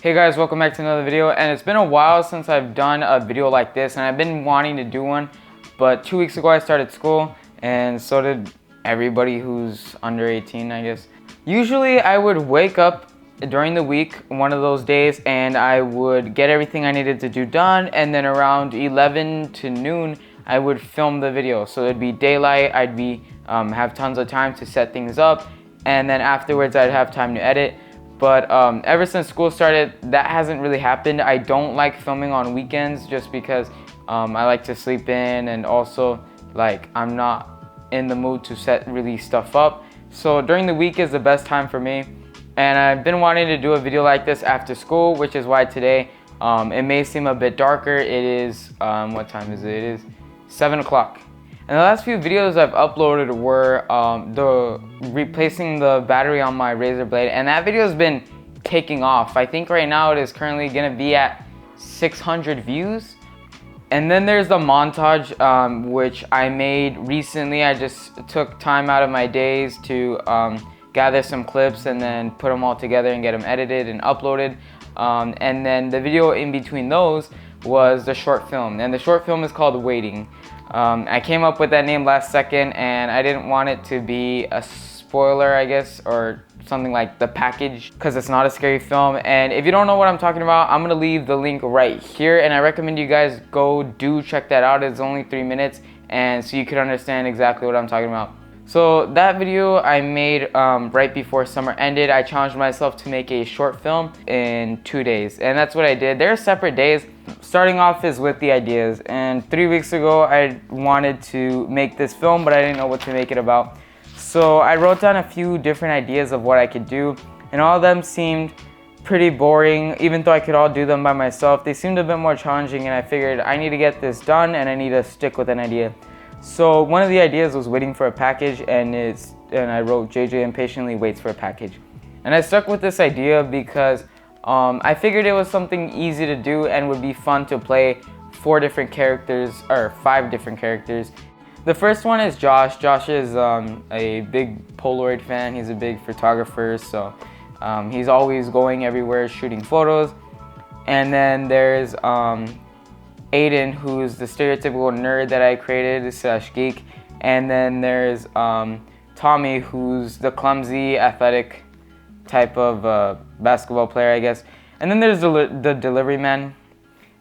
Hey guys, welcome back to another video. And it's been a while since I've done a video like this, and I've been wanting to do one, but 2 weeks ago I started school, and so did everybody who's under 18, I guess. Usually I would wake up during the week, one of those days, and I would get everything I needed to do done, and then around 11 to noon I would film the video. So it'd be daylight, I'd be have tons of time to set things up, and then afterwards I'd have time to edit. But ever since school started, that hasn't really happened. I don't like filming on weekends just because I like to sleep in, and also like I'm not in the mood to set really stuff up. So during the week is the best time for me. And I've been wanting to do a video like this after school, which is why today it may seem a bit darker. It is, what time is it? It is 7 o'clock. And the last few videos I've uploaded were replacing the battery on my razor blade, and that video has been taking off. I think right now it is currently gonna be at 600 views. And then there's the montage, which I made recently. I just took time out of my days to gather some clips and then put them all together and get them edited and uploaded. And then the video in between those was the short film, and the short film is called Waiting. I came up with that name last second, and I didn't want it to be a spoiler, I guess, or something like The Package, because it's not a scary film. And if you don't know what I'm talking about, I'm gonna leave the link right here, and I recommend you guys do check that out. It's only 3 minutes, and so you could understand exactly what I'm talking about. So that video I made right before summer ended. I challenged myself to make a short film in 2 days, and that's what I did. They're separate days. Starting off is with the ideas, and 3 weeks ago I wanted to make this film, but I didn't know what to make it about. So I wrote down a few different ideas of what I could do, and all of them seemed pretty boring. Even though I could all do them by myself, they seemed a bit more challenging, and I figured I need to get this done and I need to stick with an idea. So one of the ideas was waiting for a package, and I wrote JJ impatiently waits for a package. And I stuck with this idea because I figured it was something easy to do and would be fun to play 4 different characters, or 5 different characters. The first one is Josh. Josh is a big Polaroid fan. He's a big photographer, so he's always going everywhere shooting photos. And then there's Aiden, who's the stereotypical nerd that I created / geek. And then there's Tommy, who's the clumsy, athletic type of basketball player, I guess. And then there's the delivery man.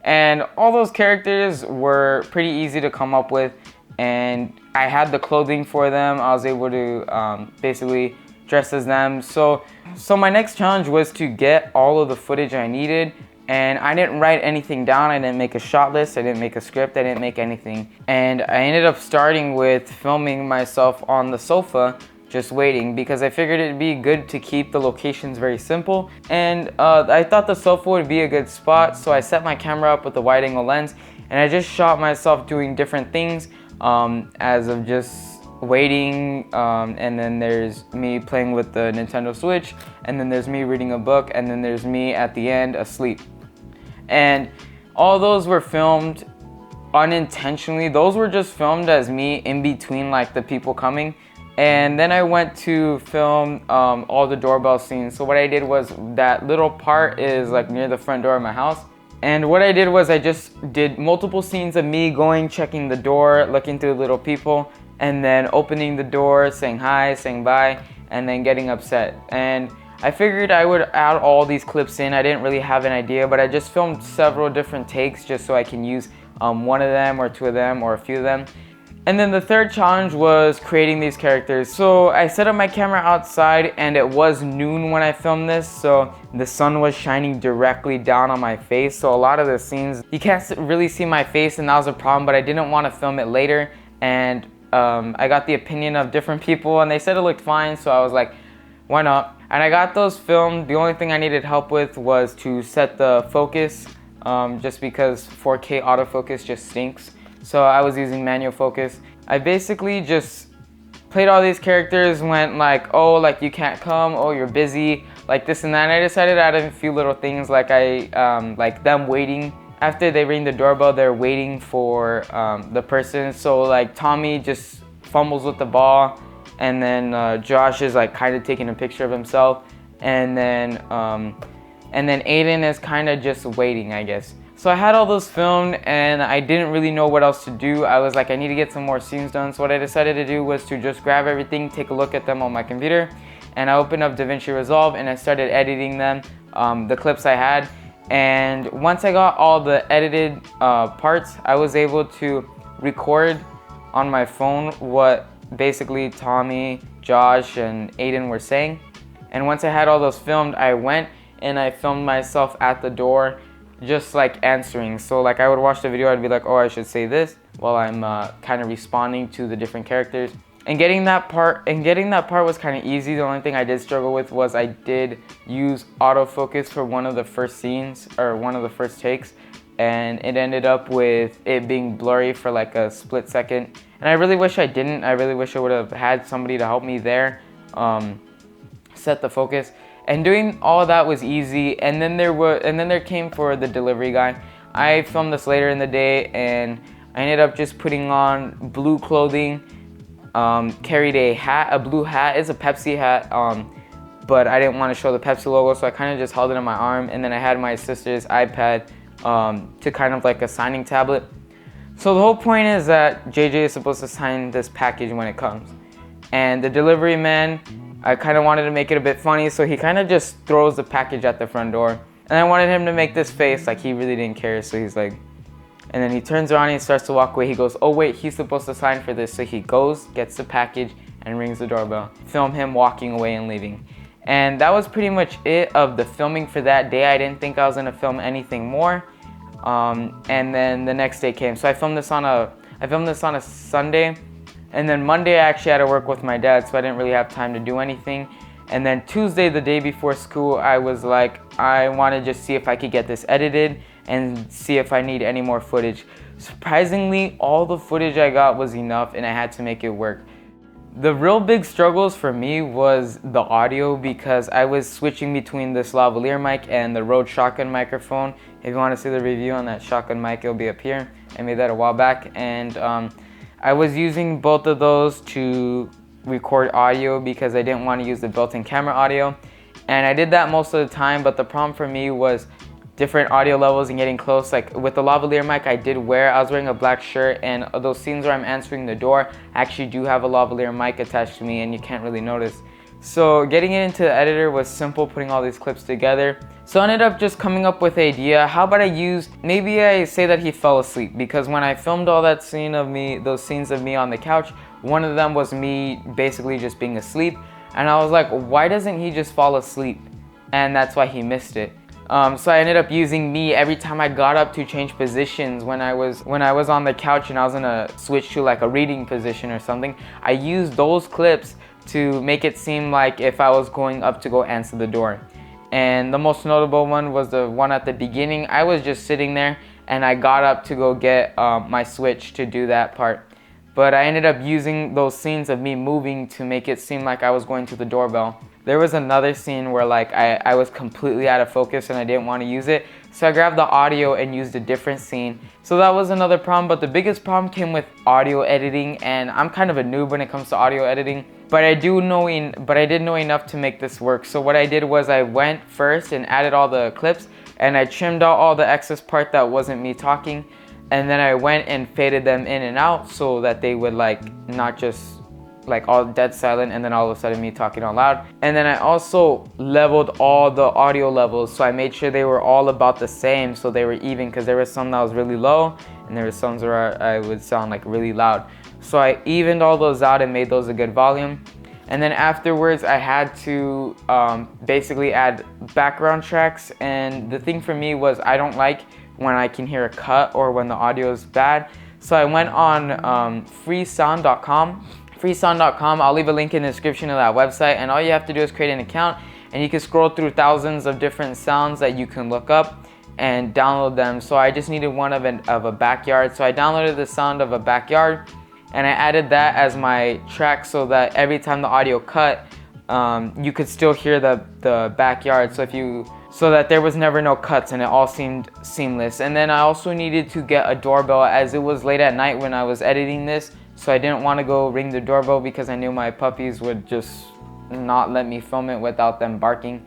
And all those characters were pretty easy to come up with, and I had the clothing for them. I was able to basically dress as them. So my next challenge was to get all of the footage I needed, and I didn't write anything down. I didn't make a shot list, I didn't make a script, I didn't make anything. And I ended up starting with filming myself on the sofa just waiting, because I figured it'd be good to keep the locations very simple. And I thought the sofa would be a good spot, so I set my camera up with a wide angle lens, and I just shot myself doing different things as of just waiting. And then there's me playing with the Nintendo Switch, and then there's me reading a book, and then there's me at the end asleep. And all those were filmed unintentionally. Those were just filmed as me in between like the people coming. And then I went to film all the doorbell scenes. So what I did was, that little part is like near the front door of my house. And what I did was I just did multiple scenes of me going, checking the door, looking through the little people, and then opening the door, saying hi, saying bye, and then getting upset. And I figured I would add all these clips in. I didn't really have an idea, but I just filmed several different takes just so I can use one of them or 2 of them or a few of them. And then the third challenge was creating these characters. So I set up my camera outside, and it was noon when I filmed this, so the sun was shining directly down on my face. So a lot of the scenes, you can't really see my face, and that was a problem, but I didn't want to film it later. And I got the opinion of different people, and they said it looked fine, so I was like, why not? And I got those filmed. The only thing I needed help with was to set the focus, just because 4K autofocus just stinks. So I was using manual focus. I basically just played all these characters, went like, oh, like you can't come, oh, you're busy, like this and that. And I decided to add a few little things, like like them waiting. After they ring the doorbell, they're waiting for the person. So like Tommy just fumbles with the ball, and then Josh is like kind of taking a picture of himself. And then and then Aiden is kind of just waiting, I guess. So I had all those filmed and I didn't really know what else to do. I was like, I need to get some more scenes done. So what I decided to do was to just grab everything, take a look at them on my computer, and I opened up DaVinci Resolve and I started editing them, the clips I had. And once I got all the edited parts, I was able to record on my phone what basically Tommy, Josh, and Aiden were saying. And once I had all those filmed, I went and I filmed myself at the door, just like answering. So like I would watch the video, I'd be like, oh, I should say this, while I'm kind of responding to the different characters. And getting that part was kind of easy. The only thing I did struggle with was I did use autofocus for one of the first scenes, or one of the first takes, and it ended up with it being blurry for like a split second. And I really wish I didn't. I really wish I would have had somebody to help me there, set the focus. And doing all that was easy. And then there came for the delivery guy. I filmed this later in the day, and I ended up just putting on blue clothing, carried a hat, a blue hat. It's a Pepsi hat, but I didn't want to show the Pepsi logo, so I kind of just held it on my arm. And then I had my sister's iPad to kind of like a signing tablet. So the whole point is that JJ is supposed to sign this package when it comes. And the delivery man, I kind of wanted to make it a bit funny, so he kind of just throws the package at the front door. And I wanted him to make this face like he really didn't care, so he's like, and then he turns around and he starts to walk away. He goes, oh wait, he's supposed to sign for this. So he goes, gets the package, and rings the doorbell. Film him walking away and leaving. And that was pretty much it of the filming for that day. I didn't think I was gonna film anything more. And then the next day came. So I filmed this on a Sunday. And then Monday I actually had to work with my dad, so I didn't really have time to do anything. And then Tuesday, the day before school, I was like, I want to just see if I could get this edited and see if I need any more footage. Surprisingly, all the footage I got was enough, and I had to make it work. The real big struggles for me was the audio, because I was switching between this lavalier mic and the Rode shotgun microphone. If you want to see the review on that shotgun mic, it'll be up here. I made that a while back, and I was using both of those to record audio because I didn't want to use the built-in camera audio. And I did that most of the time, but the problem for me was different audio levels and getting close. Like with the lavalier mic I was wearing a black shirt, and those scenes where I'm answering the door, I actually do have a lavalier mic attached to me, and you can't really notice. So getting it into the editor was simple, putting all these clips together. So I ended up just coming up with the idea, how about maybe I say that he fell asleep, because when I filmed all that scene of me, those scenes of me on the couch, one of them was me basically just being asleep. And I was like, why doesn't he just fall asleep? And that's why he missed it. So I ended up using me every time I got up to change positions. When I was on the couch and I was gonna switch to like a reading position or something, I used those clips to make it seem like if I was going up to go answer the door. And the most notable one was the one at the beginning. I was just sitting there and I got up to go get my switch to do that part. But I ended up using those scenes of me moving to make it seem like I was going to the doorbell. There was another scene where like I was completely out of focus and I didn't want to use it. So I grabbed the audio and used a different scene. So that was another problem, but the biggest problem came with audio editing, and I'm kind of a noob when it comes to audio editing. But I did know enough to make this work. So what I did was I went first and added all the clips, and I trimmed out all the excess part that wasn't me talking. And then I went and faded them in and out so that they would like not just like all dead silent and then all of a sudden me talking out loud. And then I also leveled all the audio levels, so I made sure they were all about the same, so they were even, because there was some that was really low and there was some where I would sound like really loud. So I evened all those out and made those a good volume. And then afterwards I had to basically add background tracks, and the thing for me was I don't like when I can hear a cut or when the audio is bad. So I went on freesound.com. freesound.com, I'll leave a link in the description of that website, and all you have to do is create an account, and you can scroll through thousands of different sounds that you can look up and download them. So I just needed one of a backyard, so I downloaded the sound of a backyard, and I added that as my track so that every time the audio cut, you could still hear the backyard, so that there was never no cuts and it all seemed seamless. And then I also needed to get a doorbell, as it was late at night when I was editing this, so I didn't want to go ring the doorbell because I knew my puppies would just not let me film it without them barking.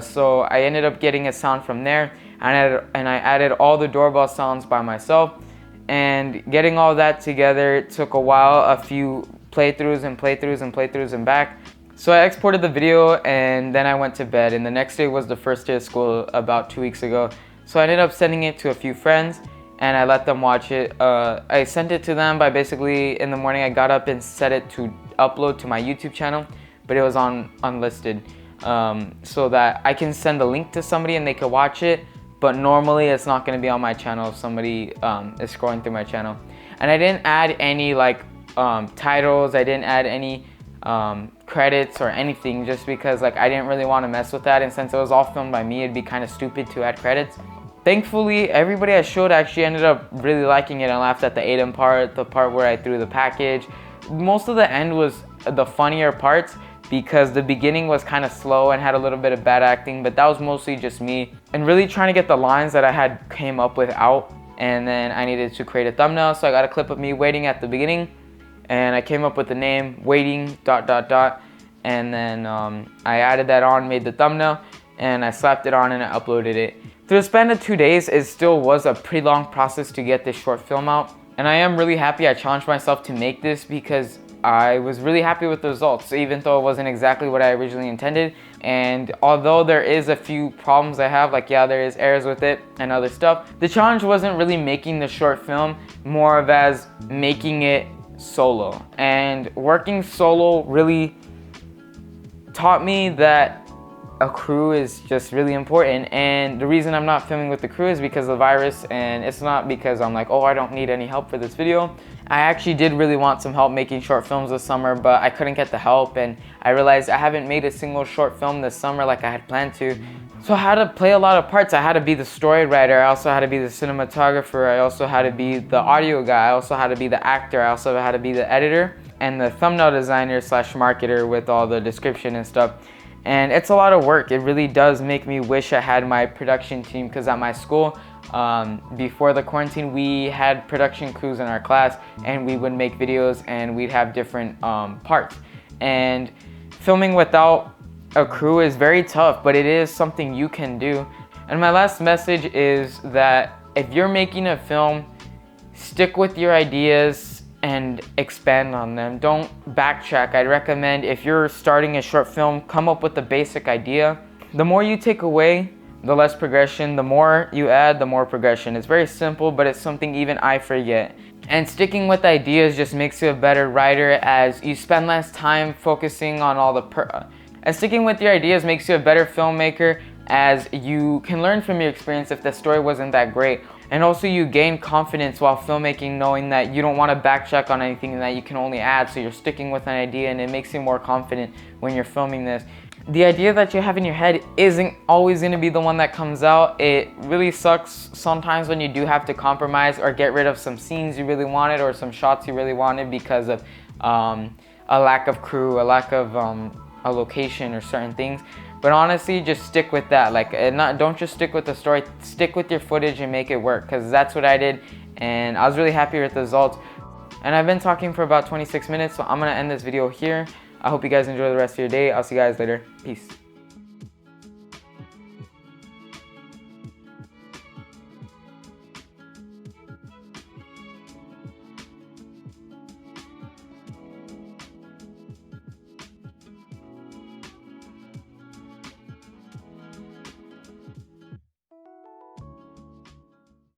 So I ended up getting a sound from there, and I added all the doorbell sounds by myself. And getting all that together took a while, a few playthroughs and back. So I exported the video and then I went to bed, and the next day was the first day of school about 2 weeks ago. So I ended up sending it to a few friends and I let them watch it. I sent it to them by basically in the morning I got up and set it to upload to my YouTube channel, but it was on unlisted, so that I can send a link to somebody and they could watch it. But normally it's not going to be on my channel if somebody is scrolling through my channel. And I didn't add any like titles, I didn't add any credits or anything, just because like I didn't really want to mess with that, and since it was all filmed by me, it'd be kind of stupid to add credits. Thankfully, everybody I showed actually ended up really liking it and laughed at the Aiden part, the part where I threw the package. Most of the end was the funnier parts, because the beginning was kind of slow and had a little bit of bad acting, but that was mostly just me and really trying to get the lines that I had came up with out. And then I needed to create a thumbnail, so I got a clip of me waiting at the beginning, and I came up with the name waiting ... and then I added that on, made the thumbnail, and I slapped it on and I uploaded it. Through the span of 2 days, it still was a pretty long process to get this short film out, and I am really happy I challenged myself to make this, because I was really happy with the results, even though it wasn't exactly what I originally intended. And although there is a few problems I have, like yeah, there is errors with it and other stuff, the challenge wasn't really making the short film, more of as making it solo. And working solo really taught me that a crew is just really important. And the reason I'm not filming with the crew is because of the virus, and it's not because I'm like, oh, I don't need any help for this video. I actually did really want some help making short films this summer, but I couldn't get the help, and I realized I haven't made a single short film this summer like I had planned to. So I had to play a lot of parts. I had to be the story writer, I also had to be the cinematographer, I also had to be the audio guy, I also had to be the actor, I also had to be the editor and the thumbnail designer slash marketer with all the description and stuff. And it's a lot of work. It really does make me wish I had my production team, because at my school, before the quarantine, we had production crews in our class, and we would make videos and we'd have different parts. And filming without a crew is very tough, but it is something you can do. And my last message is that if you're making a film, stick with your ideas and expand on them. Don't backtrack. I'd recommend, if you're starting a short film, come up with a basic idea. The more you take away, the less progression. The more you add, the more progression. It's very simple, but it's something even I forget. And sticking with ideas just makes you a better writer, as you spend less time focusing on all the and sticking with your ideas makes you a better filmmaker, as you can learn from your experience if the story wasn't that great. And also you gain confidence while filmmaking, knowing that you don't want to backtrack on anything and that you can only add, so you're sticking with an idea, and it makes you more confident when you're filming this. The idea that you have in your head isn't always going to be the one that comes out. It really sucks sometimes when you do have to compromise or get rid of some scenes you really wanted or some shots you really wanted because of a lack of crew, a lack of a location or certain things. But honestly, just stick with that. Like, don't just stick with the story, stick with your footage and make it work, because that's what I did, and I was really happy with the results. And I've been talking for about 26 minutes, so I'm gonna end this video here. I hope you guys enjoy the rest of your day. I'll see you guys later. Peace.